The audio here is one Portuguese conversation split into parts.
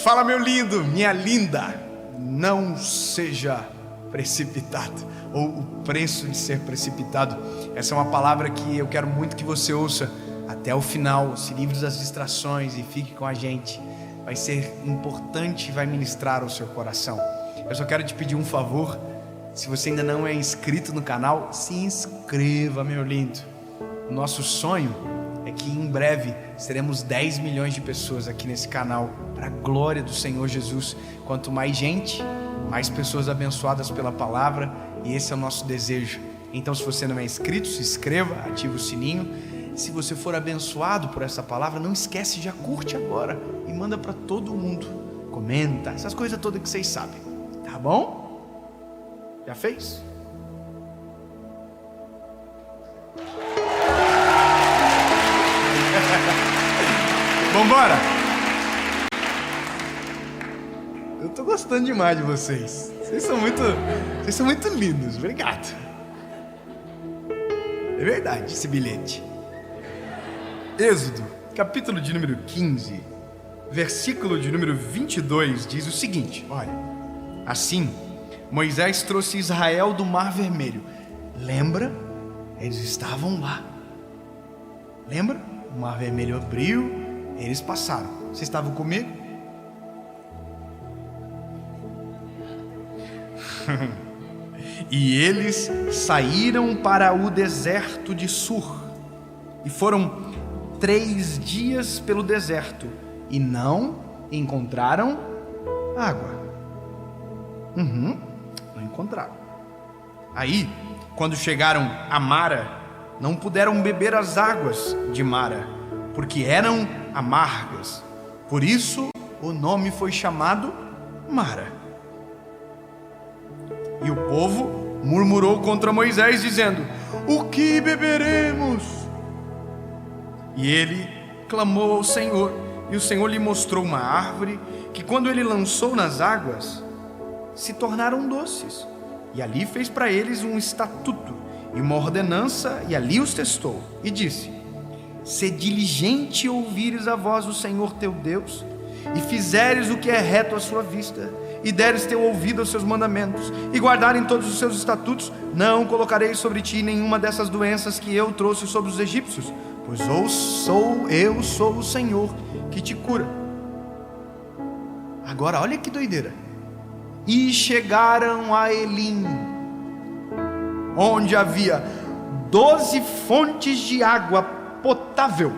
Fala, meu lindo, minha linda. Não seja precipitado, ou o preço de ser precipitado. Essa é uma palavra que eu quero muito que você ouça até o final. Se livre das distrações e fique com a gente. Vai ser importante e vai ministrar ao seu coração. Eu só quero te pedir um favor. Se você ainda não é inscrito no canal, se inscreva, meu lindo. O nosso sonho é que em breve seremos 10 milhões de pessoas aqui nesse canal, para a glória do Senhor Jesus. Quanto mais gente, mais pessoas abençoadas pela palavra, e esse é o nosso desejo. Então, se você não é inscrito, se inscreva, ative o sininho. Se você for abençoado por essa palavra, não esquece, já curte agora e manda para todo mundo. Comenta, essas coisas todas que vocês sabem, tá bom? Já fez? Vambora! Eu tô gostando demais de vocês. Vocês são muito lindos. Obrigado. É verdade esse bilhete. Êxodo, capítulo de número 15, versículo de número 22, diz o seguinte: olha, assim Moisés trouxe Israel do Mar Vermelho. Lembra? Eles estavam lá. Lembra? O Mar Vermelho abriu, eles passaram. Vocês estavam comigo? E eles saíram para o deserto de Sur. E foram 3 dias pelo deserto e não encontraram água. Não encontraram. Aí, quando chegaram a Mara, não puderam beber as águas de Mara, porque eram amargas. Por isso o nome foi chamado Mara. E o povo murmurou contra Moisés, dizendo: o que beberemos? E ele clamou ao Senhor, e o Senhor lhe mostrou uma árvore que, quando ele lançou nas águas, se tornaram doces. E ali fez para eles um estatuto e uma ordenança, e ali os testou, e disse: se diligente ouvires a voz do Senhor teu Deus, e fizeres o que é reto à sua vista, e deres teu ouvido aos seus mandamentos, e guardarem todos os seus estatutos, não colocarei sobre ti nenhuma dessas doenças que eu trouxe sobre os egípcios, pois eu sou o Senhor que te cura. Agora olha que doideira. E chegaram a Elim, onde havia 12 fontes de água potável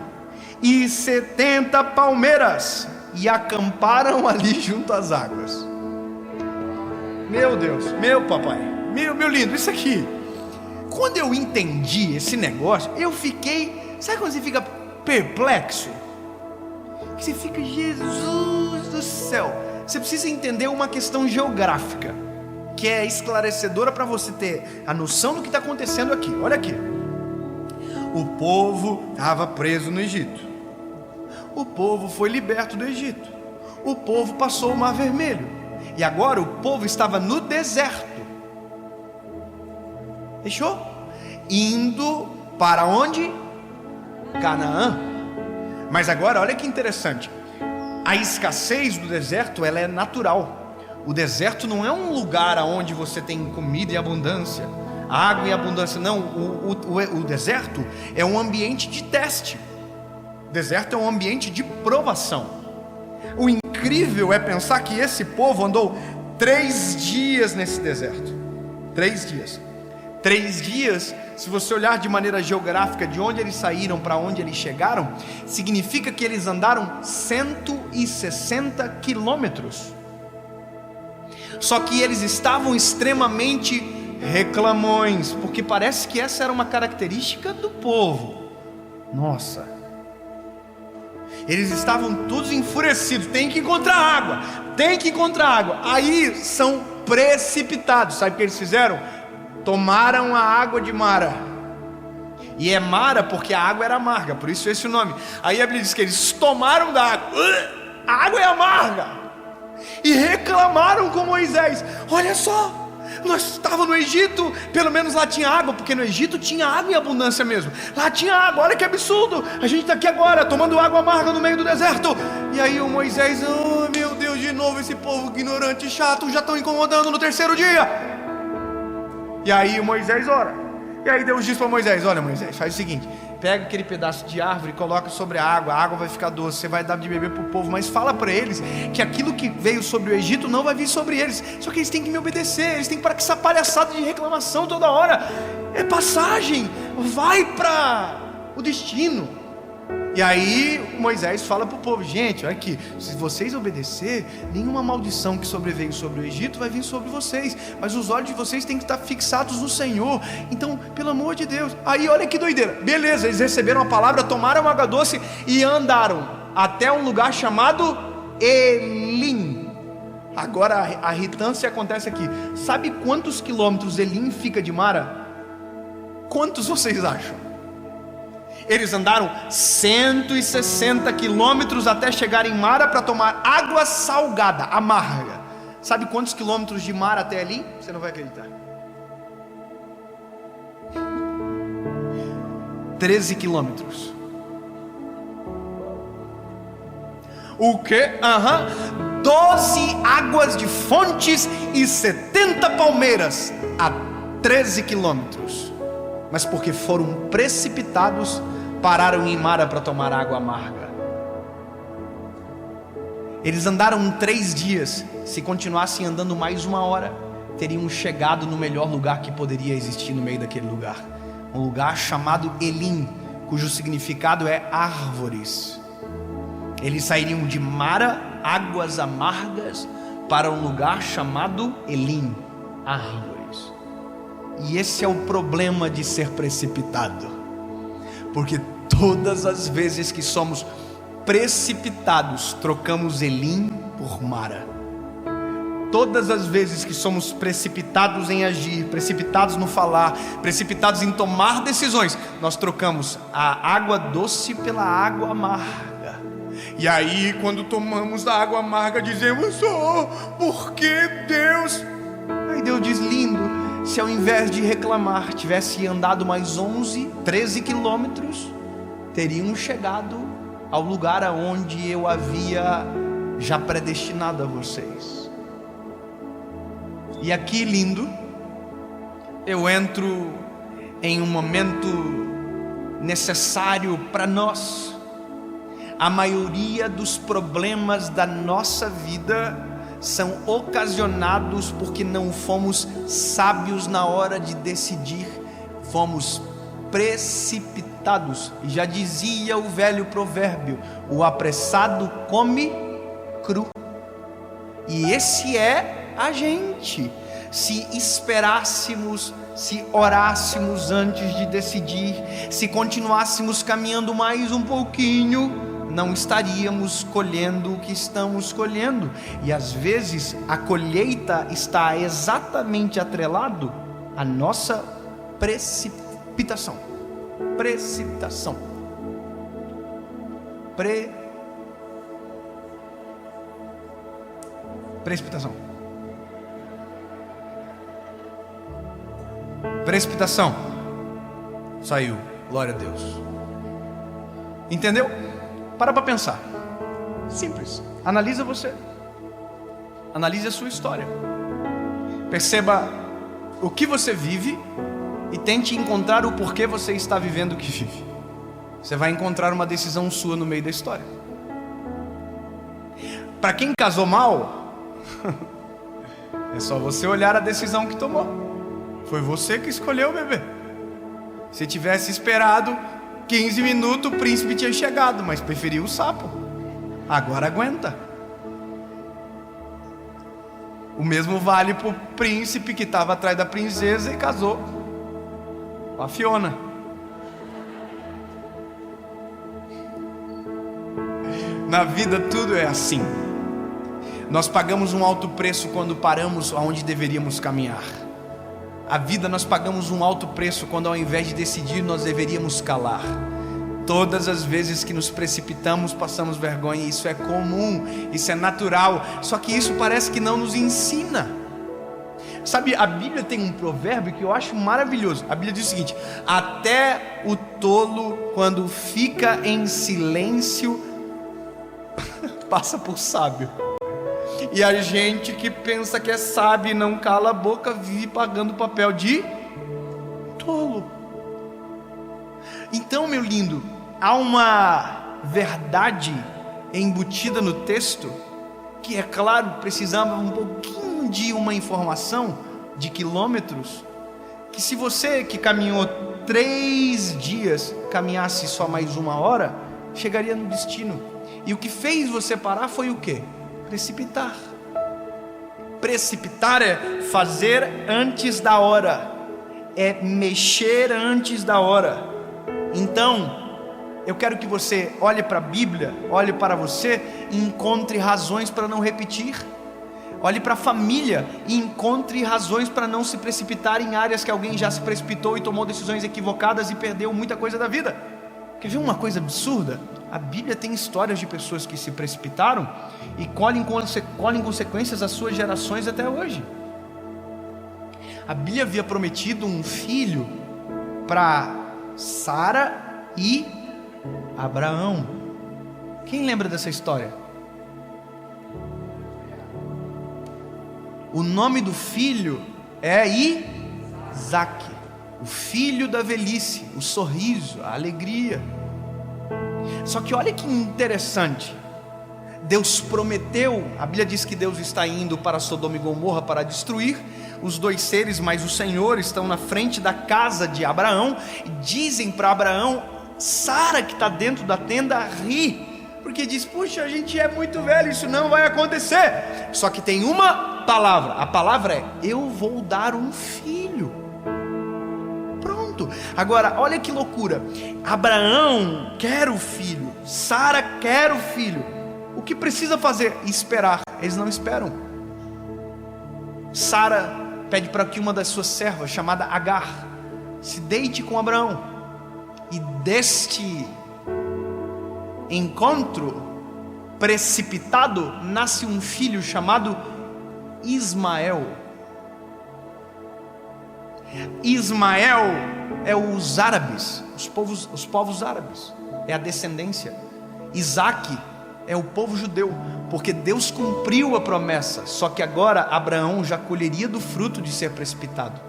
e 70 palmeiras, e acamparam ali junto às águas. Meu Deus, meu papai, meu lindo, isso aqui, quando eu entendi esse negócio, eu fiquei, sabe quando você fica perplexo? Você fica, Jesus do céu. Você precisa entender uma questão geográfica, que é esclarecedora para você ter a noção do que está acontecendo aqui. Olha aqui. O povo estava preso no Egito. O povo foi liberto do Egito. O povo passou o Mar Vermelho. E agora o povo estava no deserto. Fechou? Indo para onde? Canaã. Mas agora olha que interessante. A escassez do deserto, ela é natural. O deserto não é um lugar onde você tem comida e abundância, água e abundância. Não, o deserto é um ambiente de teste. O deserto é um ambiente de provação. O incrível é pensar que esse povo andou 3 dias nesse deserto. 3 dias. 3 dias, se você olhar de maneira geográfica de onde eles saíram para onde eles chegaram, significa que eles andaram 160 quilômetros. Só que eles estavam extremamente reclamões, porque parece que essa era uma característica do povo. Nossa, eles estavam todos enfurecidos. Tem que encontrar água, tem que encontrar água. Aí são precipitados. Sabe o que eles fizeram? Tomaram a água de Mara. E é Mara porque a água era amarga, por isso esse é o nome. Aí a Bíblia diz que eles tomaram da água. A água é amarga. E reclamaram com Moisés: olha só, Nós estávamos no Egito, pelo menos lá tinha água, porque no Egito tinha água em abundância mesmo. Lá tinha água, olha que absurdo. A gente está aqui agora, tomando água amarga no meio do deserto. E aí o Moisés, oh meu Deus, de novo esse povo ignorante e chato, já estão incomodando no terceiro dia. E aí o Moisés ora. E aí Deus diz para Moisés, olha Moisés, faz o seguinte, pega aquele pedaço de árvore e coloca sobre a água vai ficar doce, você vai dar de beber para o povo, mas fala para eles que aquilo que veio sobre o Egito não vai vir sobre eles, só que eles têm que me obedecer, eles têm que parar com essa palhaçada de reclamação toda hora, é passagem, vai para o destino. E aí Moisés fala para o povo, gente, olha aqui, se vocês obedecer, nenhuma maldição que sobreveio sobre o Egito vai vir sobre vocês, mas os olhos de vocês têm que estar fixados no Senhor, então pelo amor de Deus. Aí olha que doideira, beleza, eles receberam a palavra, tomaram água doce e andaram até um lugar chamado Elim. Agora a irritância acontece aqui, sabe quantos quilômetros Elim fica de Mara? Quantos vocês acham? Eles andaram 160 quilômetros até chegar em Mara para tomar água salgada, amarga. Sabe quantos quilômetros de Mara até ali? Você não vai acreditar. 13 quilômetros. O quê? 12 águas de fontes e 70 palmeiras a 13 quilômetros. Mas porque foram precipitados, pararam em Mara para tomar água amarga. Eles andaram 3 dias. Se continuassem andando mais 1 hora, teriam chegado no melhor lugar que poderia existir no meio daquele lugar, um lugar chamado Elim, cujo significado é árvores. Eles sairiam de Mara, águas amargas, para um lugar chamado Elim, árvores. E esse é o problema de ser precipitado, porque todas as vezes que somos precipitados, trocamos Elim por Mara. Todas as vezes que somos precipitados em agir, precipitados no falar, precipitados em tomar decisões, nós trocamos a água doce pela água amarga. E aí quando tomamos a água amarga dizemos, oh, por que Deus? Aí Deus diz, lindo, se ao invés de reclamar tivesse andado mais 13 quilômetros, teriam chegado ao lugar aonde eu havia já predestinado a vocês. E aqui, lindo, eu entro em um momento necessário para nós. A maioria dos problemas da nossa vida são ocasionados porque não fomos sábios na hora de decidir, fomos precipitados. E já dizia o velho provérbio, o apressado come cru. E esse é a gente. Se esperássemos, se orássemos antes de decidir, se continuássemos caminhando mais um pouquinho, não estaríamos colhendo o que estamos colhendo. E às vezes a colheita está exatamente atrelado à nossa precipitação. Precipitação. Precipitação. Precipitação. Saiu. Glória a Deus. Entendeu? Para pensar. Simples. Analisa você. Analise a sua história. Perceba o que você vive e tente encontrar o porquê você está vivendo o que vive. Você vai encontrar uma decisão sua no meio da história. Para quem casou mal, é só você olhar a decisão que tomou. Foi você que escolheu o bebê. Se tivesse esperado 15 minutos, o príncipe tinha chegado, mas preferiu o sapo. Agora aguenta. O mesmo vale para o príncipe que estava atrás da princesa e casou com a Fiona. Na vida tudo é assim. Nós pagamos um alto preço quando paramos aonde deveríamos caminhar. A vida nós pagamos um alto preço quando ao invés de decidir nós deveríamos calar. Todas as vezes que nos precipitamos passamos vergonha. Isso é comum, isso é natural. Só que isso parece que não nos ensina. Sabe, a Bíblia tem um provérbio que eu acho maravilhoso. A Bíblia diz o seguinte: até o tolo, quando fica em silêncio, passa por sábio. E a gente que pensa que é sábio e não cala a boca, vive pagando o papel de tolo. Então, meu lindo, há uma verdade embutida no texto, que é claro, precisava um pouquinho de uma informação de quilômetros, que se você que caminhou 3 dias, caminhasse só mais 1 hora, chegaria no destino. E o que fez você parar foi o quê? Precipitar. Precipitar é fazer antes da hora, é mexer antes da hora. Então, eu quero que você olhe para a Bíblia, olhe para você e encontre razões para não repetir. Olhe para a família e encontre razões para não se precipitar em áreas que alguém já se precipitou e tomou decisões equivocadas e perdeu muita coisa da vida. Quer ver uma coisa absurda? A Bíblia tem histórias de pessoas que se precipitaram e colhem consequências às suas gerações até hoje. A Bíblia havia prometido um filho para Sara e Abraão. Quem lembra dessa história? O nome do filho é Isaac, o filho da velhice, o sorriso, a alegria. Só que olha que interessante, Deus prometeu, a Bíblia diz que Deus está indo para Sodoma e Gomorra para destruir os 2 seres, mas o Senhor estão na frente da casa de Abraão e dizem para Abraão, Sara que está dentro da tenda ri, porque diz, puxa, a gente é muito velho, isso não vai acontecer. Só que tem uma palavra, a palavra é, eu vou dar um filho. Pronto. Agora, olha que loucura, Abraão quer o filho, Sara quer o filho. O que precisa fazer? Esperar. Eles não esperam. Sara pede para que uma das suas servas, chamada Agar, se deite com Abraão. E deste encontro precipitado nasce um filho chamado Ismael. Ismael é os árabes, os povos árabes, é a descendência. Isaac é o povo judeu, porque Deus cumpriu a promessa, só que agora Abraão já colheria do fruto de ser precipitado,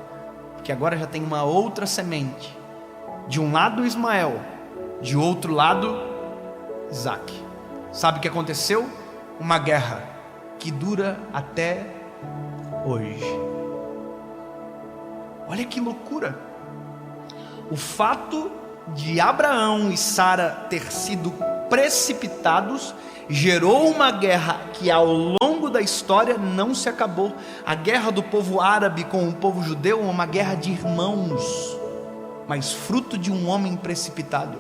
porque agora já tem uma outra semente, de um lado Ismael, de outro lado Isaac. Sabe o que aconteceu? Uma guerra que dura até hoje. Olha que loucura, o fato de Abraão e Sara ter sido precipitados gerou uma guerra que ao longo da história não se acabou. A guerra do povo árabe com o povo judeu é uma guerra de irmãos, mas fruto de um homem precipitado.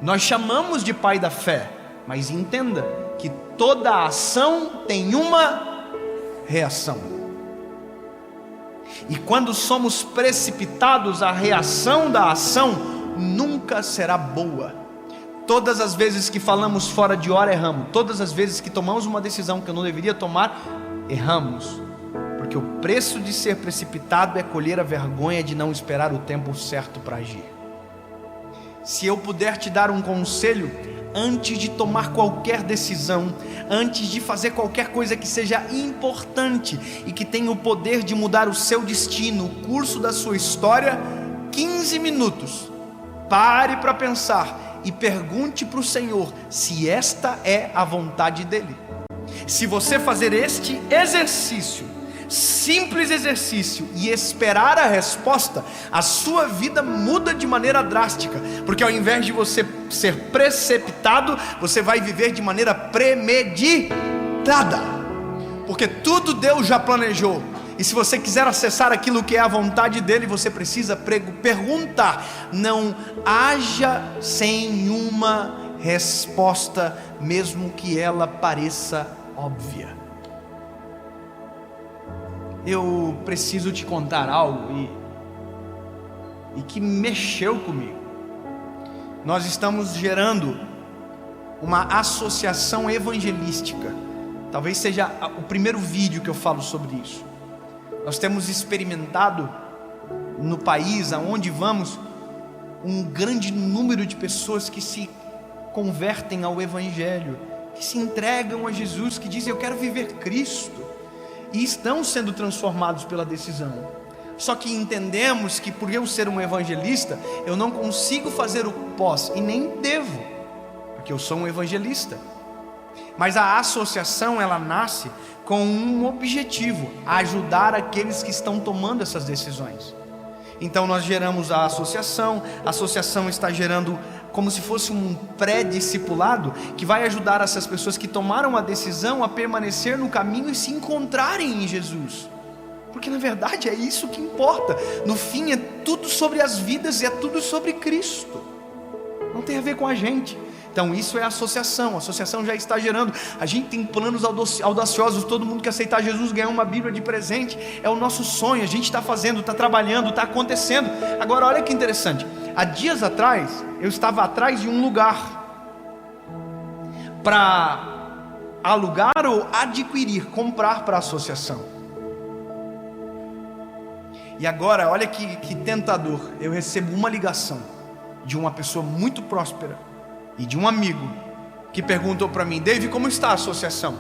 Nós chamamos de pai da fé, mas entenda que toda ação tem uma reação. E quando somos precipitados, a reação da ação nunca será boa. Todas as vezes que falamos fora de hora, erramos. Todas as vezes que tomamos uma decisão que eu não deveria tomar, erramos. Porque o preço de ser precipitado é colher a vergonha de não esperar o tempo certo para agir. Se eu puder te dar um conselho, antes de tomar qualquer decisão, antes de fazer qualquer coisa que seja importante e que tenha o poder de mudar o seu destino, o curso da sua história, 15 minutos, pare para pensar e pergunte para o Senhor se esta é a vontade dEle. Se você fazer este exercício, simples exercício, e esperar a resposta, a sua vida muda de maneira drástica, porque ao invés de você ser precipitado, você vai viver de maneira premeditada, porque tudo Deus já planejou. E se você quiser acessar aquilo que é a vontade dEle, você precisa perguntar. Não haja sem uma resposta, mesmo que ela pareça óbvia. Eu preciso te contar algo e que mexeu comigo. Nós estamos gerando uma associação evangelística. Talvez seja o primeiro vídeo que eu falo sobre isso. Nós temos experimentado no país aonde vamos um grande número de pessoas que se convertem ao Evangelho, que se entregam a Jesus, que dizem: eu quero viver Cristo, e estão sendo transformados pela decisão. Só que entendemos que por eu ser um evangelista, eu não consigo fazer o pós, e nem devo, porque eu sou um evangelista. Mas a associação, ela nasce com um objetivo: ajudar aqueles que estão tomando essas decisões. Então nós geramos a associação está gerando como se fosse um pré-discipulado, que vai ajudar essas pessoas que tomaram a decisão a permanecer no caminho e se encontrarem em Jesus. Porque na verdade é isso que importa. No fim é tudo sobre as vidas e é tudo sobre Cristo. Não tem a ver com a gente. Então isso é a associação já está gerando. A gente tem planos audaciosos. Todo mundo que aceitar Jesus ganhar uma Bíblia de presente. É o nosso sonho, a gente está fazendo, está trabalhando, está acontecendo. Agora olha que interessante. Há dias atrás, eu estava atrás de um lugar para alugar ou adquirir, comprar para a associação. E agora olha que tentador. Eu recebo uma ligação de uma pessoa muito próspera e de um amigo que perguntou para mim: David, como está a associação?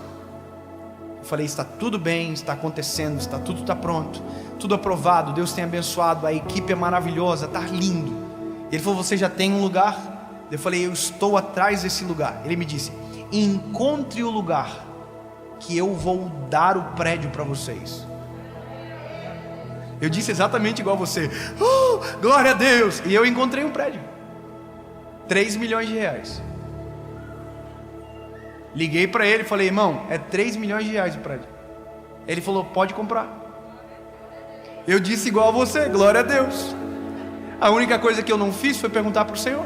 Eu falei: está tudo bem, está acontecendo, tudo está pronto, tudo aprovado, Deus tem abençoado, a equipe é maravilhosa, está lindo. Ele falou: você já tem um lugar? Eu falei: eu estou atrás desse lugar. Ele me disse: encontre o lugar que eu vou dar o prédio para vocês. Eu disse exatamente igual você: glória a Deus. E eu encontrei um prédio, 3 milhões de reais. Liguei para ele e falei: irmão, é 3 milhões de reais o prédio. Ele falou: pode comprar. Eu disse igual a você: glória a Deus. A única coisa que eu não fiz foi perguntar para o Senhor.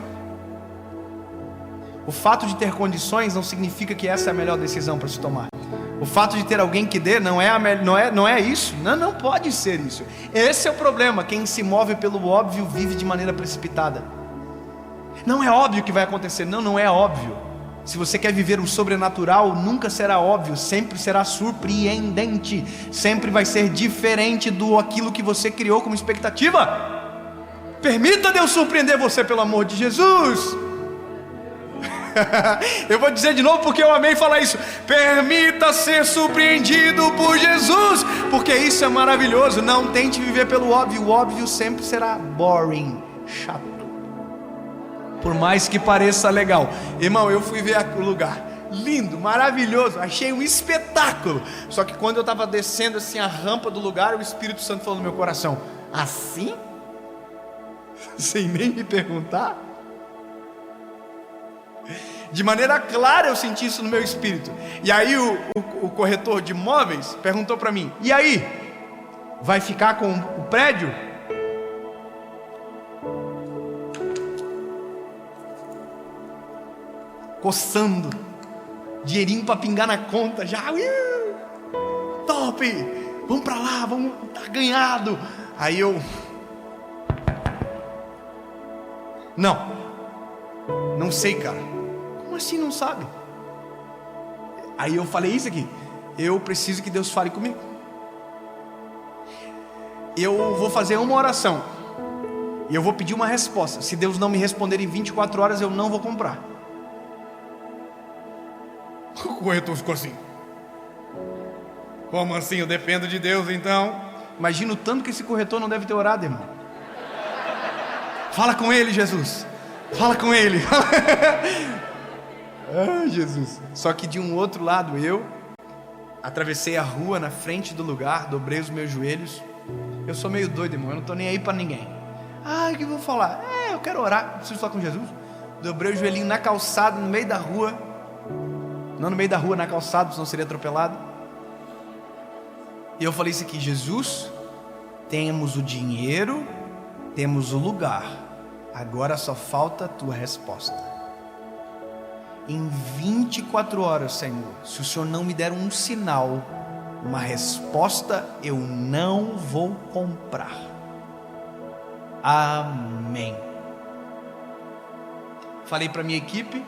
O fato de ter condições não significa que essa é a melhor decisão para se tomar. O fato de ter alguém que dê não é isso. Não pode ser isso. Esse é o problema. Quem se move pelo óbvio vive de maneira precipitada. Não é óbvio que vai acontecer. Não é óbvio. Se você quer viver o sobrenatural, nunca será óbvio, sempre será surpreendente, sempre vai ser diferente do aquilo que você criou como expectativa. Permita Deus surpreender você, pelo amor de Jesus. Eu vou dizer de novo porque eu amei falar isso. Permita ser surpreendido por Jesus, porque isso é maravilhoso. Não tente viver pelo óbvio. O óbvio sempre será boring, chato, por mais que pareça legal. Irmão, eu fui ver o lugar, lindo, maravilhoso, achei um espetáculo. Só que quando eu estava descendo assim a rampa do lugar, o Espírito Santo falou no meu coração: assim? Sem nem me perguntar? De maneira clara eu senti isso no meu espírito. E aí o corretor de imóveis perguntou para mim: e aí? Vai ficar com o prédio? Coçando, dinheirinho para pingar na conta já. Top, vamos para lá, vamos, tá ganhado. Aí eu: não sei, cara. Como assim não sabe? Aí eu falei isso aqui: eu preciso que Deus fale comigo. Eu vou fazer uma oração e eu vou pedir uma resposta. Se Deus não me responder em 24 horas, eu não vou comprar. O corretor ficou assim: como assim? Eu dependo de Deus então? Imagina o tanto que esse corretor não deve ter orado, irmão. Fala com ele, Jesus. Fala com ele. Ai, Jesus. Só que de um outro lado, eu atravessei a rua na frente do lugar, dobrei os meus joelhos. Eu sou meio doido, irmão, eu não estou nem aí para ninguém. O que eu vou falar? Eu quero orar, preciso falar com Jesus. Dobrei o joelhinho na calçada, no meio da rua. Não no meio da rua, na calçada, senão seria atropelado. E eu falei isso aqui: Jesus, temos o dinheiro, temos o lugar, agora só falta a tua resposta. Em 24 horas, Senhor, se o Senhor não me der um sinal, uma resposta, eu não vou comprar. Amém. Falei para minha equipe,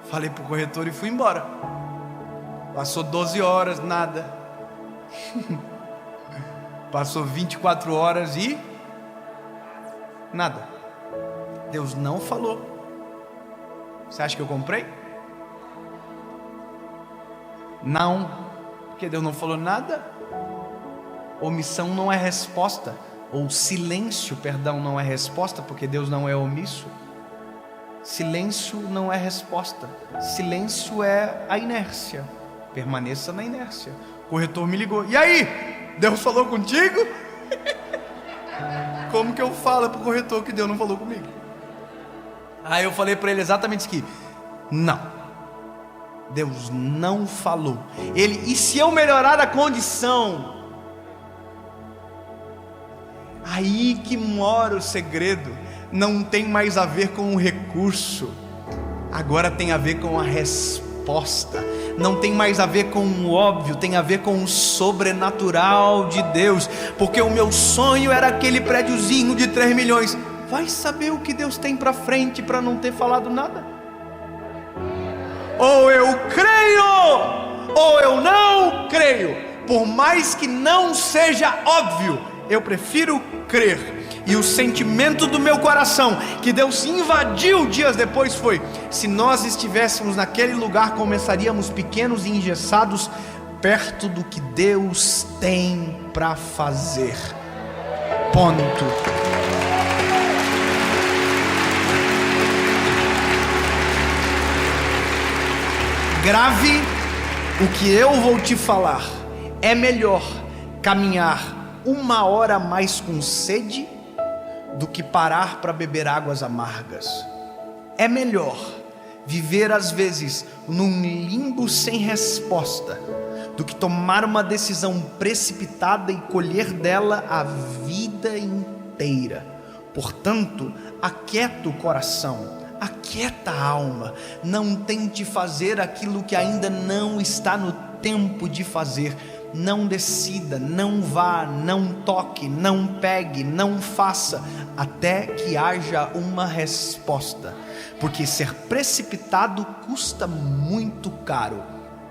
falei para o corretor e fui embora. Passou 12 horas, nada. Passou 24 horas e nada. Deus não falou. Você acha que eu comprei? Não, porque Deus não falou nada. Omissão não é resposta, ou silêncio, perdão, não é resposta, porque Deus não é omisso. Silêncio não é resposta. Silêncio é a inércia. Permaneça na inércia. O corretor me ligou. E aí? Deus falou contigo? Como que eu falo para o corretor que Deus não falou comigo? Aí eu falei para ele exatamente isso aqui. Não. Deus não falou. E se eu melhorar a condição? Aí que mora o segredo. Não tem mais a ver com o recurso, agora tem a ver com a resposta. Não tem mais a ver com o óbvio, tem a ver com o sobrenatural de Deus. Porque o meu sonho era aquele prédiozinho de 3 milhões. Vai saber o que Deus tem para frente para não ter falado nada? Ou eu creio, ou eu não creio. Por mais que não seja óbvio, eu prefiro crer. E o sentimento do meu coração, que Deus invadiu dias depois, foi: se nós estivéssemos naquele lugar, começaríamos pequenos e engessados, perto do que Deus tem para fazer. Ponto. Grave o que eu vou te falar. É melhor caminhar 1 hora a mais com sede do que parar para beber águas amargas. É melhor viver às vezes num limbo sem resposta do que tomar uma decisão precipitada e colher dela a vida inteira. Portanto, aquieta o coração, aquieta a alma. Não tente fazer aquilo que ainda não está no tempo de fazer. Não decida, não vá, não toque, não pegue, não faça, até que haja uma resposta. Porque ser precipitado custa muito caro.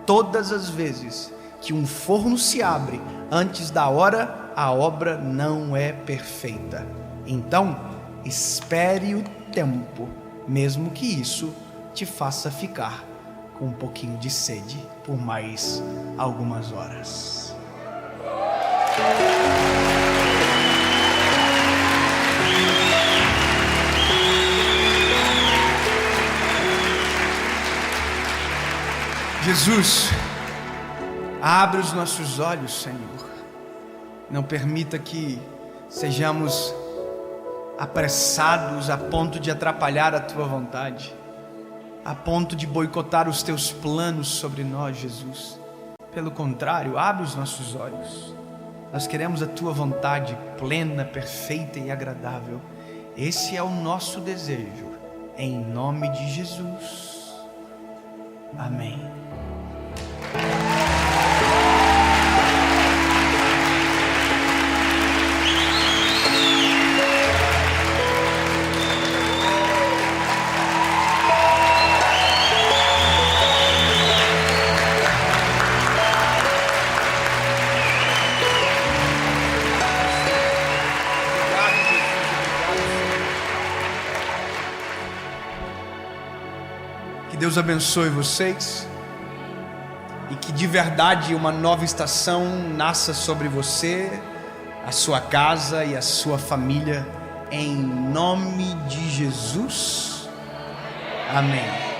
Todas as vezes que um forno se abre antes da hora, a obra não é perfeita. Então, espere o tempo, mesmo que isso te faça ficar com um pouquinho de sede por mais algumas horas. Jesus, abre os nossos olhos, Senhor. Não permita que sejamos apressados a ponto de atrapalhar a Tua vontade, a ponto de boicotar os Teus planos sobre nós, Jesus. Pelo contrário, abre os nossos olhos. Nós queremos a Tua vontade plena, perfeita e agradável. Esse é o nosso desejo, em nome de Jesus. Amém. Que Deus abençoe vocês e que de verdade uma nova estação nasça sobre você, a sua casa e a sua família, em nome de Jesus. Amém.